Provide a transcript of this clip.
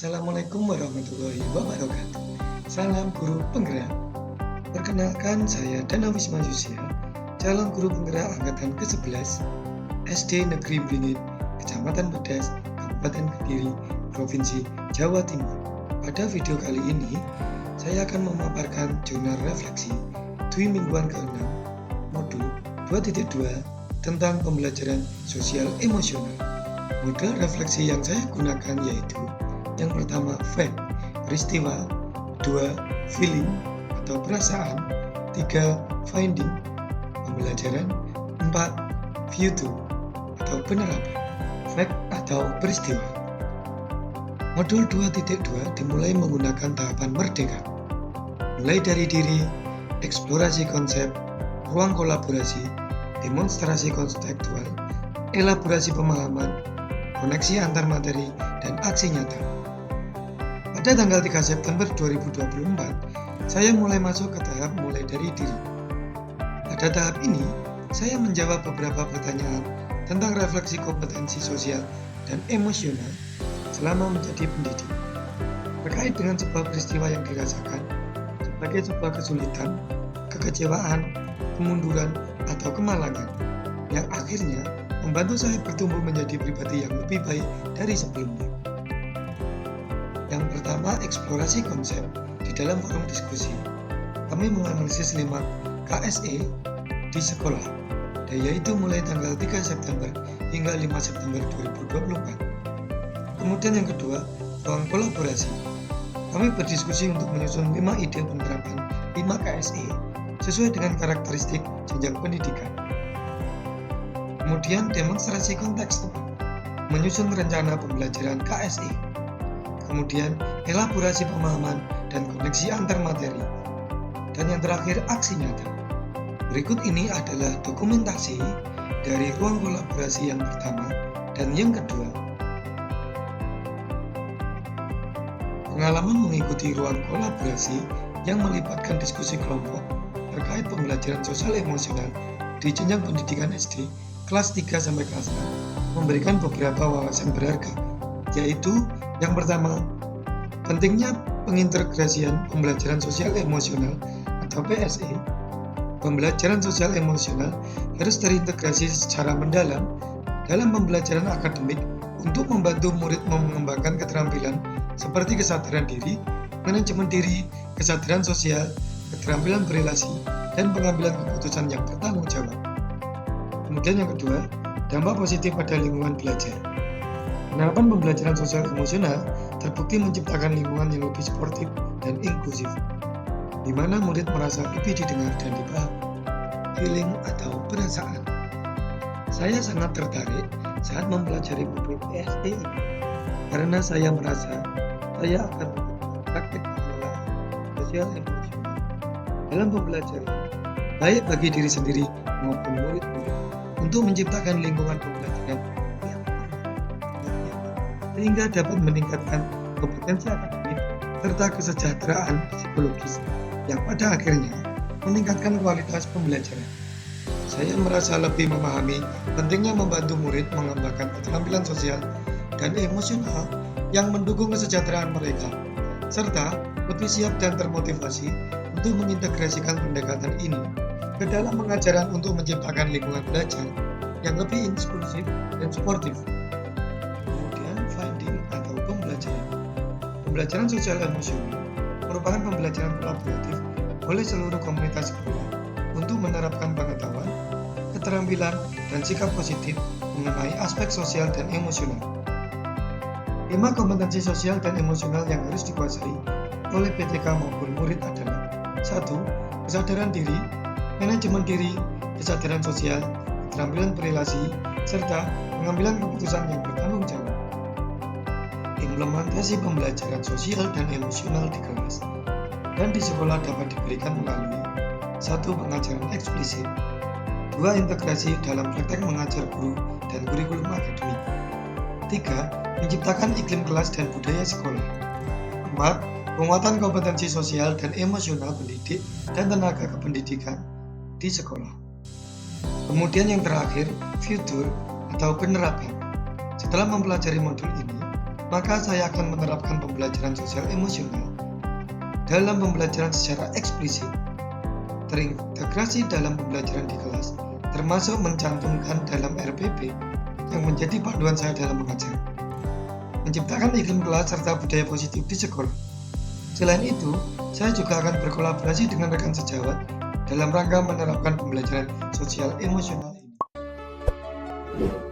Assalamualaikum warahmatullahi wabarakatuh. Salam guru penggerak. Perkenalkan, saya Dana Wisma Yusia, calon guru penggerak angkatan ke-11 SD Negeri Bringit, Kecamatan Pedas, Kabupaten Kediri, Provinsi Jawa Timur. Pada video kali ini, saya akan memaparkan jurnal refleksi Dwi mingguan ke-6 modul 2.2 tentang pembelajaran sosial emosional. Model refleksi yang saya gunakan yaitu yang pertama fact, peristiwa, 2 feeling atau perasaan, 3 finding, pembelajaran, 4 future atau penerapan, fact atau peristiwa. Modul 2.2 dimulai menggunakan tahapan merdeka, mulai dari diri, eksplorasi konsep, ruang kolaborasi, demonstrasi konseptual, elaborasi pemahaman, koneksi antar materi, dan aksi nyata. Pada tanggal 3 September 2024, saya mulai masuk ke tahap mulai dari diri. Pada tahap ini, saya menjawab beberapa pertanyaan tentang refleksi kompetensi sosial dan emosional selama menjadi pendidik. Terkait dengan sebuah peristiwa yang dirasakan sebagai sebuah kesulitan, kekecewaan, kemunduran, atau kemalangan, yang akhirnya membantu saya bertumbuh menjadi pribadi yang lebih baik dari sebelumnya. Yang pertama, eksplorasi konsep. Di dalam forum diskusi, kami menganalisis 5 KSE di sekolah, yaitu mulai tanggal 3 September hingga 5 September 2024. Kemudian yang kedua, ruang kolaborasi. Kami berdiskusi untuk menyusun 5 ide penerapan 5 KSE sesuai dengan karakteristik jenjang pendidikan. Kemudian demonstrasi konteks tepat, menyusun rencana pembelajaran KSE. Kemudian elaborasi pemahaman dan koneksi antar materi. Dan yang terakhir, aksi nyata. Berikut ini adalah dokumentasi dari ruang kolaborasi yang pertama dan yang kedua. Pengalaman mengikuti ruang kolaborasi yang melibatkan diskusi kelompok terkait pembelajaran sosial emosional di jenjang pendidikan SD kelas 3 sampai kelas 6 memberikan beberapa wawasan berharga, yaitu yang pertama, pentingnya pengintegrasian pembelajaran sosial emosional atau PSE. Pembelajaran sosial emosional harus terintegrasi secara mendalam dalam pembelajaran akademik untuk membantu murid mengembangkan keterampilan seperti kesadaran diri, manajemen diri, kesadaran sosial, keterampilan berelasi, dan pengambilan keputusan yang bertanggung jawab. Kemudian yang kedua, dampak positif pada lingkungan belajar. Penerapan pembelajaran sosial emosional terbukti menciptakan lingkungan yang lebih sportif dan inklusif, di mana murid merasa lebih didengar dan dipahami. Feeling atau perasaan. Saya sangat tertarik saat mempelajari modul PSE ini, karena saya merasa saya akan melakukan praktek pengelolaan sosial emosional dalam pembelajaran, baik bagi diri sendiri maupun murid-murid, untuk menciptakan lingkungan pembelajaran sehingga dapat meningkatkan kompetensi akademik serta kesejahteraan psikologis yang pada akhirnya meningkatkan kualitas pembelajaran. Saya merasa lebih memahami pentingnya membantu murid mengembangkan keterampilan sosial dan emosional yang mendukung kesejahteraan mereka, serta lebih siap dan termotivasi untuk mengintegrasikan pendekatan ini ke dalam pengajaran untuk menciptakan lingkungan belajar yang lebih inklusif dan suportif. Atau pembelajaran. Pembelajaran sosial emosional merupakan pembelajaran kolaboratif oleh seluruh komunitas sekolah untuk menerapkan pengetahuan, keterampilan, dan sikap positif mengenai aspek sosial dan emosional. 5 kompetensi sosial dan emosional yang harus dikuasai oleh PTK maupun murid adalah 1. Kesadaran diri, manajemen diri, kesadaran sosial, keterampilan berelasi, serta pengambilan keputusan yang bertanggung jawab. Implementasi pembelajaran sosial dan emosional di kelas dan di sekolah dapat diberikan melalui 1. Pengajaran eksplisit, 2. Integrasi dalam praktek mengajar guru dan kurikulum akademik, 3. Menciptakan iklim kelas dan budaya sekolah, 4. Penguatan kompetensi sosial dan emosional pendidik dan tenaga kependidikan di sekolah. Kemudian yang terakhir, future atau penerapan. Setelah mempelajari modul ini, maka saya akan menerapkan pembelajaran sosial emosional dalam pembelajaran secara eksplisit, terintegrasi dalam pembelajaran di kelas, termasuk mencantumkan dalam RPP yang menjadi panduan saya dalam mengajar, menciptakan iklim kelas serta budaya positif di sekolah. Selain itu, saya juga akan berkolaborasi dengan rekan sejawat dalam rangka menerapkan pembelajaran sosial emosional ini.